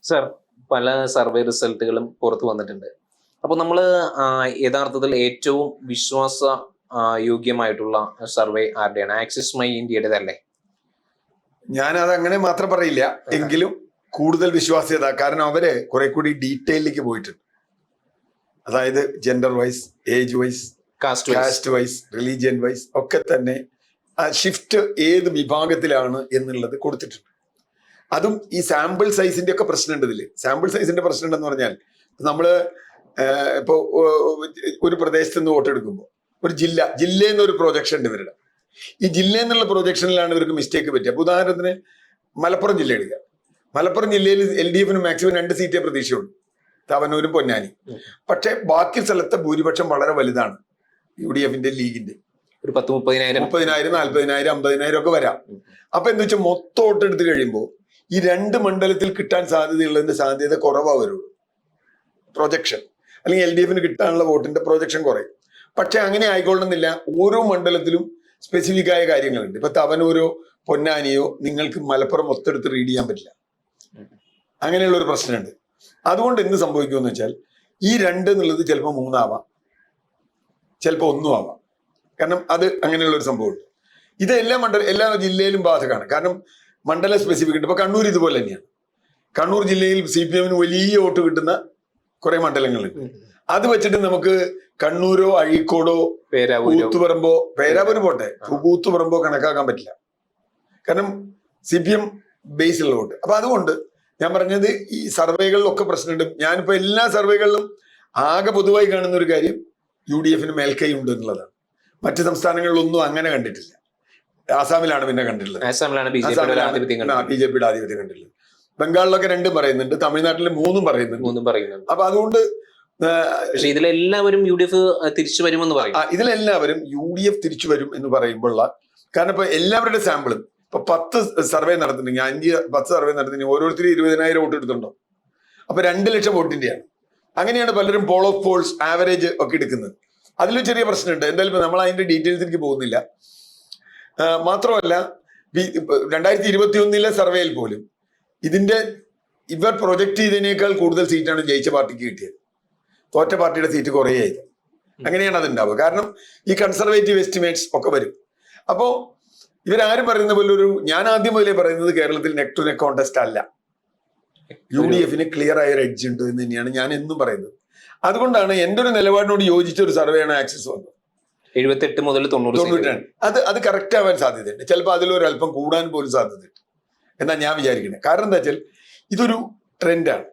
Sir, പല survey റിസൾട്ടുകളും പുറത്തു വന്നിട്ടുണ്ട്. അപ്പോൾ നമ്മൾ യഥാർത്ഥത്തിൽ ഏറ്റവും യോഗ്യമായിട്ടുള്ള സർവേ ആരുടെയാണ്? ആക്സിസ് മൈ ഇന്ത്യയുടേതല്ലേ? ഞാനത് അങ്ങനെ മാത്രം പറയില്ല, എങ്കിലും കൂടുതൽ വിശ്വാസ്യത. കാരണം അവര് കുറെ കൂടി ഡീറ്റെയിലേക്ക് പോയിട്ടുണ്ട്. അതായത് gender wise, age wise, caste wise, religion wise ഒക്കെ തന്നെ ഷിഫ്റ്റ് ഏത് വിഭാഗത്തിലാണ് എന്നുള്ളത് കൊടുത്തിട്ടുണ്ട്. അതും ഈ സാമ്പിൾ സൈസിന്റെ ഒക്കെ പ്രശ്നമുണ്ട് ഇതില്. സാമ്പിൾ സൈസിന്റെ പ്രശ്നം ഉണ്ടെന്ന് പറഞ്ഞാൽ നമ്മള് ഇപ്പോ ഒരു പ്രദേശത്ത് നിന്ന് വോട്ടെടുക്കുമ്പോൾ ഒരു ജില്ലയിൽ നിന്ന് ഒരു പ്രൊജക്ഷൻ ഉണ്ട് ഇവരുടെ. ഈ ജില്ലയിൽ നിന്നുള്ള പ്രൊജക്ഷനിലാണ് ഇവർക്ക് മിസ്റ്റേക്ക് പറ്റുക. അപ്പൊ ഉദാഹരണത്തിന് മലപ്പുറം ജില്ല എടുക്കുക. മലപ്പുറം ജില്ലയിൽ LDF മാക്സിമം 2 സീറ്റേ പ്രതീക്ഷയുള്ളൂ, തവനൂരും പൊന്നാനി. പക്ഷെ ബാക്കി സ്ഥലത്തെ ഭൂരിപക്ഷം വളരെ വലുതാണ്. UDF ലീഗിന്റെ ഒരു 30,000, 40,000, 50,000 ഒക്കെ വരാം. അപ്പൊ എന്താ വെച്ചാൽ മൊത്തം വോട്ടെടുത്ത് കഴിയുമ്പോൾ ഈ 2 മണ്ഡലത്തിൽ കിട്ടാൻ സാധ്യതയുള്ളതിന്റെ സാധ്യത കുറവാ വരുള്ളൂ. പ്രൊജക്ഷൻ അല്ലെങ്കിൽ LDF കിട്ടാനുള്ള വോട്ടിന്റെ പ്രൊജക്ഷൻ കുറയും. പക്ഷെ അങ്ങനെ ആയിക്കൊള്ളുന്നില്ല. ഓരോ മണ്ഡലത്തിലും സ്പെസിഫിക് ആയ കാര്യങ്ങളുണ്ട്. ഇപ്പൊ തവനൂരോ പൊന്നാനിയോ നിങ്ങൾക്ക് മലപ്പുറം മൊത്തെടുത്ത് റീഡ് ചെയ്യാൻ പറ്റില്ല. അങ്ങനെയുള്ള ഒരു പ്രശ്നമുണ്ട്. അതുകൊണ്ട് എന്ത് സംഭവിക്കുമെന്ന് വെച്ചാൽ ഈ 2 എന്നുള്ളത് ചിലപ്പോൾ 3 ആവാം, ചിലപ്പോൾ 1 ആവാം. കാരണം അത് അങ്ങനെയുള്ള ഒരു സംഭവമുണ്ട്. ഇത് എല്ലാ ജില്ലയിലും ബാധകമാണ്. കാരണം മണ്ഡലം സ്പെസിഫിക് ഉണ്ട്. ഇപ്പൊ കണ്ണൂർ ഇതുപോലെ തന്നെയാണ്. കണ്ണൂർ ജില്ലയിൽ CPM വലിയ വോട്ട് കിട്ടുന്ന കുറെ മണ്ഡലങ്ങളുണ്ട്. അത് വെച്ചിട്ട് നമുക്ക് കണ്ണൂരോ അഴീക്കോടോ കൂത്തുപറമ്പോ, പേരാവൂര് പോട്ടെ, കൂത്തുപറമ്പോ കണക്കാക്കാൻ പറ്റില്ല. കാരണം CPM ബേസിലുള്ള വോട്ട്. അപ്പൊ അതുകൊണ്ട് ഞാൻ പറഞ്ഞത് ഈ സർവേകളിലൊക്കെ പ്രശ്നമുണ്ട്. ഞാനിപ്പോ എല്ലാ സർവേകളിലും ആകെ പൊതുവായി കാണുന്ന ഒരു കാര്യം UDF മേൽക്കൈ ഉണ്ട് എന്നുള്ളതാണ്. മറ്റു സംസ്ഥാനങ്ങളിലൊന്നും അങ്ങനെ കണ്ടിട്ടില്ല. ആസാമിലാണ് പിന്നെ കണ്ടിട്ടുള്ളത്. BJPയുടെ ആധിപത്യം കണ്ടിട്ടുള്ളത്. ബംഗാളിലൊക്കെ 2 പറയുന്നുണ്ട്, തമിഴ്നാട്ടിൽ 3 പറയുന്നുണ്ട്. അപ്പൊ അതുകൊണ്ട് ഇതിലെല്ലാവരും UDF തിരിച്ചു വരുമെന്ന് പറയും. ഇതിലെല്ലാവരും UDF തിരിച്ചു വരും എന്ന് പറയുമ്പോഴുള്ള കാരണം ഇപ്പൊ എല്ലാവരുടെ സാമ്പിളും ഇപ്പൊ 10 സർവേ നടത്തുന്നുണ്ടെങ്കിൽ 10 സർവേ നടത്തുന്നെങ്കിൽ ഓരോരുത്തരും 20,000 വോട്ട് എടുത്തുണ്ടോ? അപ്പൊ 2 ലക്ഷം വോട്ടിന്റെയാണ്. അങ്ങനെയാണ് പലരും പോൾ ഓഫ് പോൾസ് ആവറേജ് ഒക്കെ എടുക്കുന്നത്. അതിലും ചെറിയ പ്രശ്നമുണ്ട്. എന്തായാലും നമ്മൾ അതിന്റെ ഡീറ്റെയിൽസിലേക്ക് പോകുന്നില്ല. മാത്രമല്ല 2021 സർവേയിൽ പോലും ഇവർ പ്രൊജക്ട് ചെയ്തതിനേക്കാൾ കൂടുതൽ സീറ്റാണ് ജയിച്ച പാർട്ടിക്ക് കിട്ടിയത്. തോറ്റ പാർട്ടിയുടെ സീറ്റ് കുറയായത്. അങ്ങനെയാണ് അത് ഉണ്ടാവുക. കാരണം ഈ കൺസർവേറ്റീവ് എസ്റ്റിമേറ്റ്സ് ഒക്കെ വരും. അപ്പോ ഇവരാരും പറയുന്ന പോലെ ഞാൻ ആദ്യം മുതലേ പറയുന്നത് കേരളത്തിൽ നെക്ക് ടു നെക്ക് കോൺടെസ്റ്റ് അല്ല. UDF ക്ലിയർ ആയ ഒരു എഡ്ജ് ഉണ്ട് എന്ന് തന്നെയാണ് ഞാൻ എന്നും പറയുന്നത്. അതുകൊണ്ടാണ് എൻ്റെ ഒരു നിലപാടിനോട് യോജിച്ച ഒരു സർവേയാണ് ആക്സിസ് വന്നത്. 78 മുതൽ 90. അത് കറക്റ്റ് ആവാൻ സാധ്യതയുണ്ട്. ചിലപ്പോൾ അതിലൊരു അല്പം കൂടാൻ പോലും സാധ്യതയുണ്ട് എന്നാ ഞാൻ വിചാരിക്കുന്നത്. കാരണം എന്താ വെച്ചാൽ ഇതൊരു ട്രെൻഡാണ്.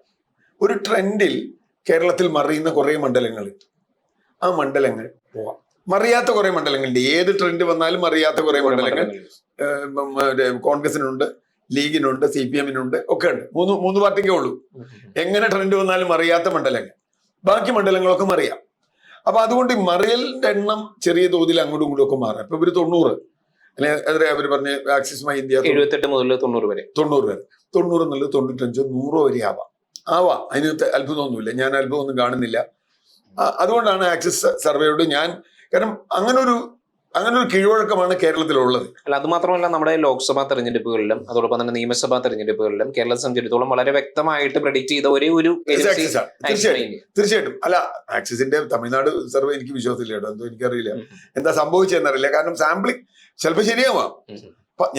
ഒരു ട്രെൻഡിൽ കേരളത്തിൽ മറിയുന്ന കുറെ മണ്ഡലങ്ങളുണ്ട്. ആ മണ്ഡലങ്ങൾ പോവാം. മറിയാത്ത കുറെ മണ്ഡലങ്ങളുണ്ട്. ഏത് ട്രെൻഡ് വന്നാലും മറിയാത്ത കുറെ മണ്ഡലങ്ങൾ കോൺഗ്രസിനുണ്ട്, ലീഗിനുണ്ട്, CPM ഒക്കെ ഉണ്ട്. മൂന്ന് പാർട്ടിക്കേ ഉള്ളൂ. എങ്ങനെ ട്രെൻഡ് വന്നാലും മറിയാത്ത മണ്ഡലങ്ങൾ. ബാക്കി മണ്ഡലങ്ങളൊക്കെ മറിയാം. അപ്പൊ അതുകൊണ്ട് മറിയലിന്റെ എണ്ണം ചെറിയ തോതിൽ അങ്ങോട്ടും ഇങ്ങോട്ടും ഒക്കെ മാറാം. ഇപ്പൊ ഇവര് 90 അല്ലെ അവര് പറഞ്ഞ ആക്സിസ് മൈ ഇന്ത്യ 78 മുതൽ 90 വരെ 90 എന്നുള്ളത് 95, 100 വരെ ആവാം. അതിനകത്ത് അത്ഭുതമൊന്നുമില്ല. ഞാൻ അത്ഭുതമൊന്നും കാണുന്നില്ല. അതുകൊണ്ടാണ് ആക്സിസ് സർവേയോട് കാരണം അങ്ങനെ ഒരു കീഴ്വഴക്കമാണ് കേരളത്തിലുള്ളത്. അല്ല, അത് മാത്രമല്ല, നമ്മുടെ ലോക്സഭാ തെരഞ്ഞെടുപ്പുകളിലും അതോടൊപ്പം തന്നെ നിയമസഭാ തെരഞ്ഞെടുപ്പുകളിലും കേരളത്തെ സംബന്ധിച്ചിടത്തോളം വളരെ വ്യക്തമായിട്ട് പ്രഡിക്റ്റ് ചെയ്ത ഒരേ ഒരു തീർച്ചയായിട്ടും. അല്ല, ആക്സിസിന്റെ തമിഴ്നാട് സർവേ എനിക്ക് വിശ്വാസമില്ല കേട്ടോ. എന്തോ എനിക്കറിയില്ല എന്താ സംഭവിച്ചെന്നറിയില്ല. കാരണം സാമ്പിളിങ് ചിലപ്പോൾ ശരിയാവാം.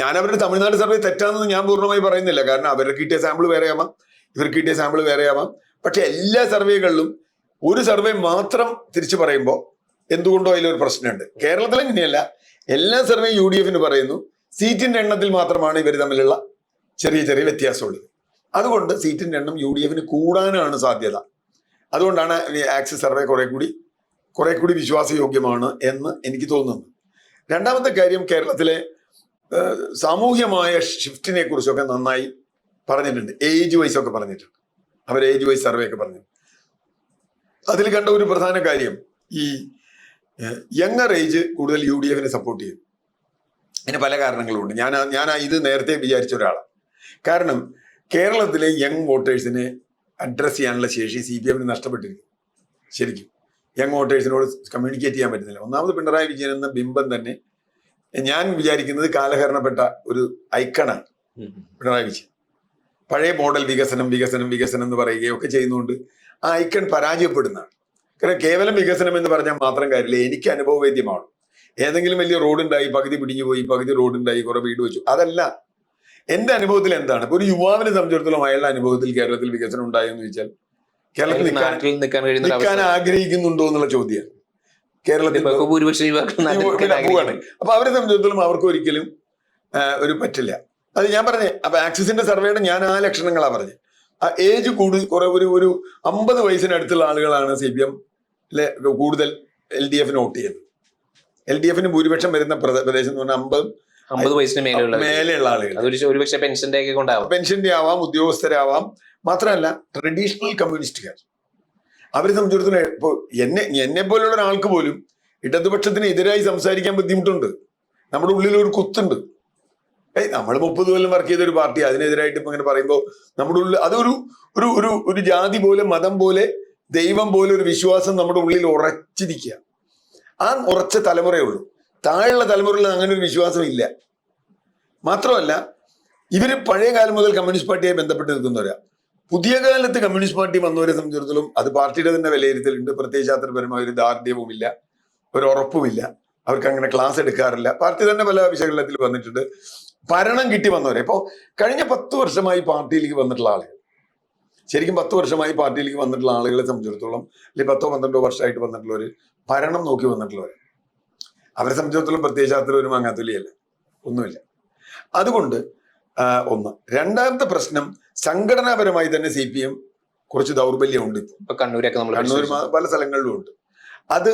ഞാൻ അവരുടെ തമിഴ്നാട് സർവേ തെറ്റാണെന്ന് ഞാൻ പൂർണ്ണമായി പറയുന്നില്ല. കാരണം അവർക്ക് കിട്ടിയ സാമ്പിൾ വേറെയാവാം, ഇവർക്ക് കിട്ടിയ സാമ്പിൾ വേറെയാവാം. പക്ഷെ എല്ലാ സർവേകളിലും ഒരു സർവേ മാത്രം തിരിച്ചു പറയുമ്പോൾ എന്തുകൊണ്ടോ അതിലൊരു പ്രശ്നമുണ്ട്. കേരളത്തിൽ അങ്ങനെയല്ല. എല്ലാ സർവേ UDF പറയുന്നു. സീറ്റിന്റെ എണ്ണത്തിൽ മാത്രമാണ് ഇവർ തമ്മിലുള്ള ചെറിയ ചെറിയ വ്യത്യാസമുള്ളത്. അതുകൊണ്ട് സീറ്റിന്റെ എണ്ണം UDF കൂടാനാണ് സാധ്യത. അതുകൊണ്ടാണ് ആക്സിസ് സർവേ കുറെ കൂടി വിശ്വാസയോഗ്യമാണ് എന്ന് എനിക്ക് തോന്നുന്നു. രണ്ടാമത്തെ കാര്യം, കേരളത്തിലെ സാമൂഹ്യമായ ഷിഫ്റ്റിനെ കുറിച്ചൊക്കെ നന്നായി പറഞ്ഞിട്ടുണ്ട്. ഏജ് വൈസ് ഒക്കെ പറഞ്ഞിട്ടുണ്ട്. അവർ ഏജ് വൈസ് സർവേ ഒക്കെ പറഞ്ഞു. അതിൽ കണ്ട ഒരു പ്രധാന കാര്യം, ഈ യങ്ങർ ഏജ് കൂടുതൽ UDF സപ്പോർട്ട് ചെയ്യും. അതിന് പല കാരണങ്ങളുണ്ട്. ഞാൻ ഇത് നേരത്തെ വിചാരിച്ച ഒരാളാണ്. കാരണം കേരളത്തിലെ യങ് വോട്ടേഴ്സിനെ അഡ്രസ് ചെയ്യാനുള്ള ശേഷി CPM നഷ്ടപ്പെട്ടിരിക്കും. ശരിക്കും യങ് വോട്ടേഴ്സിനോട് കമ്മ്യൂണിക്കേറ്റ് ചെയ്യാൻ പറ്റുന്നില്ല. ഒന്നാമത് പിണറായി വിജയൻ എന്ന ബിംബം തന്നെ ഞാൻ വിചാരിക്കുന്നത് കാലഹരണപ്പെട്ട ഒരു ഐക്കണാണ് പിണറായി വിജയൻ. പഴയ മോഡൽ വികസനം വികസനം വികസനം എന്ന് പറയുകയൊക്കെ ചെയ്യുന്നതുകൊണ്ട് ആ ഐക്കൺ പരാജയപ്പെടുന്നതാണ്. കാരണം കേവലം വികസനം എന്ന് പറഞ്ഞാൽ മാത്രം കാര്യമില്ല, എനിക്ക് അനുഭവവേദ്യമാണ്. ഏതെങ്കിലും വലിയ റോഡ് ഉണ്ടായി, പകുതി പിടിഞ്ഞു പോയി, പകുതി റോഡ് ഉണ്ടായി, കുറെ വീട് വെച്ചു, അതല്ല. എന്റെ അനുഭവത്തിൽ എന്താണ്, ഇപ്പൊ ഒരു യുവാവിനെ സംബന്ധിച്ചിടത്തോളം അയാളുടെ അനുഭവത്തിൽ കേരളത്തിൽ വികസനം ഉണ്ടായെന്ന് ചോദിച്ചാൽ കേരളത്തിൽ നിൽക്കാൻ ആഗ്രഹിക്കുന്നുണ്ടോ എന്നുള്ള ചോദ്യമാണ്. കേരളത്തിൽ പോവാണ്. അപ്പൊ അവരെ സംബന്ധിച്ചിടത്തോളം അവർക്ക് ഒരിക്കലും ഒരു പറ്റില്ല. അത് ഞാൻ പറഞ്ഞേ. അപ്പൊ ആക്സിസിന്റെ സർവേയുടെ ഞാൻ ആ ലക്ഷണങ്ങളാ പറഞ്ഞത്. ആ ഏജ് കുറെ ഒരു 50 വയസ്സിനടുത്തുള്ള ആളുകളാണ് CPM കൂടുതൽ LDF വോട്ട് ചെയ്യുന്നത്. LDF ഭൂരിപക്ഷം വരുന്ന പ്രദേശം എന്ന് പറഞ്ഞാൽ 50 വയസ്സിന് മേലെയുള്ള ആളുകൾ. പെൻഷന്റെ ആവാം, ഉദ്യോഗസ്ഥരാവാം. മാത്രമല്ല ട്രഡീഷണൽ കമ്മ്യൂണിസ്റ്റുകാർ. അവരെ സംബന്ധിച്ചിടത്തോളം ഇപ്പൊ എന്നെ പോലുള്ള ഒരാൾക്ക് പോലും ഇടതുപക്ഷത്തിന് എതിരായി സംസാരിക്കാൻ ബുദ്ധിമുട്ടുണ്ട്. നമ്മുടെ ഉള്ളിൽ ഒരു കുത്തുണ്ട്. നമ്മൾ 30 കൊല്ലം വർക്ക് ചെയ്ത ഒരു പാർട്ടി, അതിനെതിരായിട്ട് ഇപ്പൊ ഇങ്ങനെ പറയുമ്പോൾ നമ്മുടെ ഉള്ളിൽ അതൊരു ഒരു ഒരു ഒരു ജാതി പോലെ, മതം പോലെ, ദൈവം പോലെ ഒരു വിശ്വാസം നമ്മുടെ ഉള്ളിൽ ഉറച്ചിരിക്കുക. ആ ഉറച്ച തലമുറയേ ഉള്ളൂ. താഴെയുള്ള തലമുറയിൽ അങ്ങനെ ഒരു വിശ്വാസം ഇല്ല. മാത്രമല്ല ഇവര് പഴയ കാലം മുതൽ കമ്മ്യൂണിസ്റ്റ് പാർട്ടിയായി ബന്ധപ്പെട്ട് നിൽക്കുന്നവരാ. പുതിയ കാലത്ത് കമ്മ്യൂണിസ്റ്റ് പാർട്ടി വന്നവരെ സംബന്ധിച്ചിടത്തോളം അത് പാർട്ടിയുടെ തന്നെ വിലയിരുത്തലുണ്ട്. പ്രത്യയശാസ്ത്രപരമായ ഒരു ദാർഢ്യവുമില്ല, ഒരു ഉറപ്പുമില്ല. അവർക്ക് അങ്ങനെ ക്ലാസ് എടുക്കാറില്ല. പാർട്ടി തന്നെ പല വിശകലനത്തിൽ വന്നിട്ടുണ്ട്. ഭരണം കിട്ടി വന്നവരെ ഇപ്പോ കഴിഞ്ഞ 10 വർഷമായി പാർട്ടിയിലേക്ക് വന്നിട്ടുള്ള ആളുകൾ, ശരിക്കും 10 വർഷമായി പാർട്ടിയിലേക്ക് വന്നിട്ടുള്ള ആളുകളെ സംബന്ധിച്ചിടത്തോളം, അല്ലെങ്കിൽ 10-12 വർഷമായിട്ട് വന്നിട്ടുള്ളവര്, ഭരണം നോക്കി വന്നിട്ടുള്ളവർ, അവരെ സംബന്ധിച്ചിടത്തോളം പ്രത്യയശാസ്ത്രം ഒരു മാങ്ങാത്തൊലിയല്ല, ഒന്നുമില്ല. അതുകൊണ്ട് ഒന്ന്. രണ്ടാമത്തെ പ്രശ്നം, സംഘടനാപരമായി തന്നെ CPM കുറച്ച് ദൗർബല്യമുണ്ട്. ഇപ്പൊ കണ്ണൂർ പല സ്ഥലങ്ങളിലും ഉണ്ട്. അത്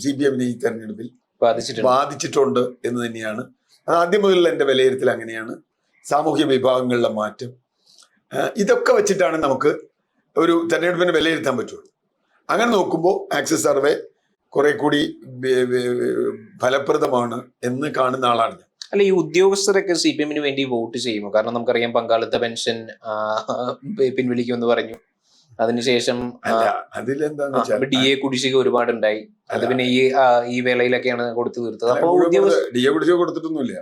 CPM-നെ ഈ തെരഞ്ഞെടുപ്പിൽ ബാധിച്ചിട്ടുണ്ട് എന്ന് തന്നെയാണ്. അത് ആദ്യം മുതലുള്ള എൻ്റെ വിലയിരുത്തൽ അങ്ങനെയാണ്. സാമൂഹ്യ വിഭാഗങ്ങളിലെ മാറ്റം, ഇതൊക്കെ വെച്ചിട്ടാണ് നമുക്ക് ഒരു തെരഞ്ഞെടുപ്പിനെ വിലയിരുത്താൻ പറ്റുള്ളൂ. അങ്ങനെ നോക്കുമ്പോൾ ആക്സിസ് സർവേ കുറെ കൂടി ഫലപ്രദമാണ് എന്ന് കാണുന്ന ആളാണ് ഞാൻ. അല്ല, ഈ ഉദ്യോഗസ്ഥരൊക്കെ CPM-ന് വേണ്ടി വോട്ട് ചെയ്യുമോ? കാരണം നമുക്കറിയാം പങ്കാളിത്ത പെൻഷൻ പിൻവലിക്കുമെന്ന് പറഞ്ഞു. അതിനുശേഷം DA കുടിശ്ശിക ഒരുപാടുണ്ടായി. അത് പിന്നെ ഈ വേളയിലൊക്കെയാണ് കൊടുത്തു തീർത്തത്. അപ്പോൾ DA കുടിശ്ശിക കൊടുത്തിട്ടൊന്നുമില്ല.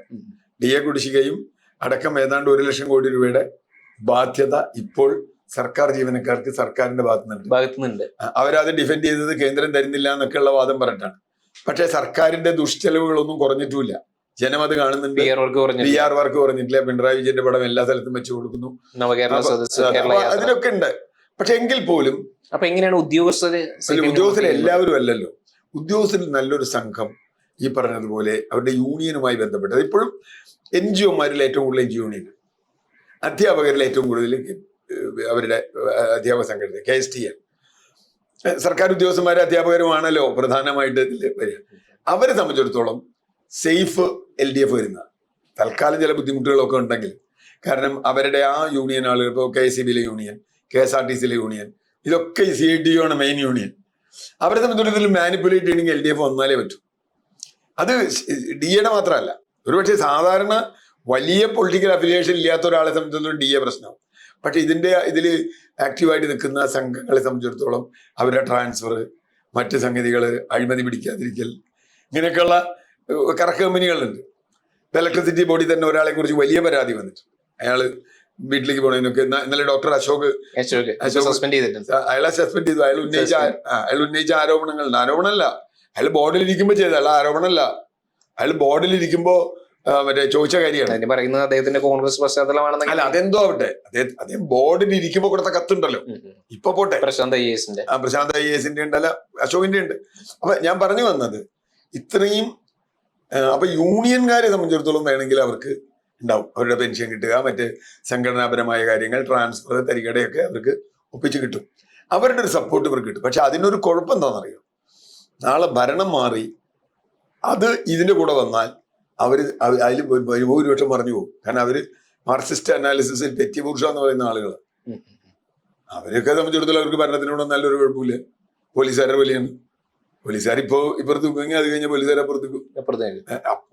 DA കുടിശ്ശികയും അടക്കം ഏതാണ്ട് 1 ലക്ഷം കോടി രൂപയുടെ ബാധ്യത ഇപ്പോൾ സർക്കാർ ജീവനക്കാർക്ക് സർക്കാരിന്റെ ഭാഗത്തുനിന്നുണ്ട്. അവരത് ഡിഫെൻഡ് ചെയ്തത് കേന്ദ്രം തരുന്നില്ല എന്നൊക്കെയുള്ള വാദം പറഞ്ഞിട്ടാണ്. പക്ഷെ സർക്കാരിന്റെ ദുഷ്ചെലവുകളൊന്നും കുറഞ്ഞിട്ടുമില്ല. ജനം അത് കാണുന്നുണ്ട്. PR work കുറഞ്ഞിട്ടില്ല. പിണറായി വിജയന്റെ പടം എല്ലാ സ്ഥലത്തും വെച്ച് കൊടുക്കുന്നു. അതിനൊക്കെ ഉണ്ട്. പക്ഷെ എങ്കിൽ പോലും അപ്പൊ എങ്ങനെയാണ് ഉദ്യോഗസ്ഥർ എല്ലാവരും അല്ലല്ലോ. ഉദ്യോഗസ്ഥരിൽ നല്ലൊരു സംഘം ഈ പറഞ്ഞതുപോലെ അവരുടെ യൂണിയനുമായി ബന്ധപ്പെട്ടത്. ഇപ്പോഴും NGO-മാരിൽ ഏറ്റവും കൂടുതൽ NGO യൂണിയൻ, അധ്യാപകരിൽ ഏറ്റവും കൂടുതൽ അവരുടെ അധ്യാപക സംഘടന KSTN. സർക്കാർ ഉദ്യോഗസ്ഥന്മാരും അധ്യാപകരുമാണല്ലോ പ്രധാനമായിട്ട് വരിക. അവരെ സംബന്ധിച്ചിടത്തോളം സേഫ് LDF വരുന്ന തൽക്കാലം ചില ബുദ്ധിമുട്ടുകളൊക്കെ ഉണ്ടെങ്കിൽ, കാരണം അവരുടെ ആ യൂണിയൻ ആളുകൾ, ഇപ്പോൾ KSEB-ലെ യൂണിയൻ, KSRTC-ലെ യൂണിയൻ, ഇതൊക്കെ CITU ആണ് മെയിൻ യൂണിയൻ. അവരെ സംബന്ധിച്ചിടത്തോളം മാനിപ്പുലേറ്റ് ചെയ്യണമെങ്കിൽ LDF വന്നാലേ പറ്റൂ. അത് DA-യുടെ മാത്രമല്ല, ഒരുപക്ഷെ സാധാരണ വലിയ പൊളിറ്റിക്കൽ അഫിലിയേഷൻ ഇല്ലാത്ത ഒരാളെ സംബന്ധിച്ചിടത്തോളം DA പ്രശ്നമാവും. പക്ഷെ ഇതിൽ ആക്റ്റീവായിട്ട് നിൽക്കുന്ന സംഘങ്ങളെ സംബന്ധിച്ചിടത്തോളം അവരുടെ ട്രാൻസ്ഫർ, മറ്റ് സംഗതികൾ, അഴിമതി പിടിക്കാതിരിക്കൽ, ഇങ്ങനെയൊക്കെയുള്ള കറക്റ്റ് കമ്പനികളുണ്ട്. ഇലക്ട്രിസിറ്റി ബോർഡിൽ തന്നെ ഒരാളെ കുറിച്ച് വലിയ പരാതി വന്നിട്ട് അയാള് വീട്ടിലേക്ക് പോണതിനൊക്കെ ഇന്നലെ ഡോക്ടർ അശോക് സസ്പെൻഡ് ചെയ്തിട്ടുണ്ട്. അയാളെ സസ്പെൻഡ് ചെയ്തു. അയാൾ ഉന്നയിച്ച ആരോപണങ്ങളുണ്ട്. ആരോപണമല്ല, അയാൾ ബോർഡിൽ ഇരിക്കുമ്പോൾ ചെയ്ത, അയാൾ ആരോപണമല്ല. അയാൾ ബോർഡിൽ ഇരിക്കുമ്പോ മറ്റേ ചോദിച്ച കാര്യമാണ് പറയുന്നത്. അദ്ദേഹത്തിന്റെ കോൺഗ്രസ് പശ്ചാത്തലമാണെന്ന്. അല്ല, അതെന്തോ ആവട്ടെ, അദ്ദേഹം ബോർഡിൽ ഇരിക്കുമ്പോ കൊടുത്ത കത്തുണ്ടല്ലോ. ഇപ്പൊ പോട്ടെ, പ്രശാന്ത് IAS-ന്റെ ഉണ്ടല്ല, അശോകിന്റെ ഉണ്ട്. അപ്പൊ ഞാൻ പറഞ്ഞു വന്നത് ഇത്രയും. അപ്പൊ യൂണിയൻകാരെ സംബന്ധിച്ചിടത്തോളം വേണമെങ്കിൽ അവർക്ക് ഉണ്ടാവും. അവരുടെ പെൻഷൻ കിട്ടുക, മറ്റ് സംഘടനാപരമായ കാര്യങ്ങൾ, ട്രാൻസ്ഫർ, തരികടയൊക്കെ അവർക്ക് ഒപ്പിച്ച് കിട്ടും. അവരുടെ ഒരു സപ്പോർട്ട് ഇവർക്ക് കിട്ടും. പക്ഷെ അതിനൊരു കുഴപ്പം എന്താണെന്നറിയോ? നാളെ ഭരണം മാറി അത് ഇതിന്റെ കൂടെ വന്നാൽ അതിൽ ഭൂരിപക്ഷം പറഞ്ഞു പോകും. കാരണം അവര് മാർക്സിസ്റ്റ് അനാലിസിസിൽ പെറ്റി ബൂർഷ എന്ന് പറയുന്ന ആളുകൾ. അവരൊക്കെ സംബന്ധിച്ചിടത്തോളം അവർക്ക് ഭരണത്തിനോട് നല്ലൊരു കുഴപ്പമില്ല. പോലീസുകാരുടെ വലിയാണ്. പോലീസുകാർ ഇപ്പുറത്ത് നിൽക്കുമെങ്കിൽ അത് കഴിഞ്ഞ പോലീസുകാരെ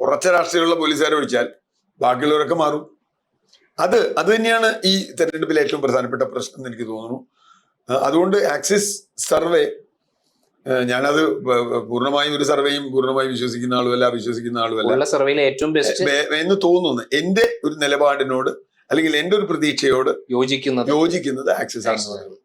ഉറച്ച രാഷ്ട്രീയമുള്ള പോലീസുകാരെ ഒഴിച്ചാൽ ബാക്കിയുള്ളവരൊക്കെ മാറും. അത് തന്നെയാണ് ഈ തെരഞ്ഞെടുപ്പിലെ ഏറ്റവും പ്രധാനപ്പെട്ട പ്രശ്നം എന്ന് എനിക്ക് തോന്നുന്നു. അതുകൊണ്ട് ആക്സിസ് സർവേ, ഞാനത് പൂർണ്ണമായും ഒരു സർവേയും പൂർണ്ണമായും വിശ്വസിക്കുന്ന ആളുമല്ല, വിശ്വസിക്കുന്ന ആളുമല്ല, സർവേയിലെ ഏറ്റവും ബെസ്റ്റ് എന്ന് തോന്നുന്നു. എന്റെ ഒരു നിലപാടിനോട് അല്ലെങ്കിൽ എന്റെ ഒരു പ്രതീക്ഷയോട് യോജിക്കുന്നത് യോജിക്കുന്നത് ആക്സിസ് ആണെന്ന് പറയുന്നത്.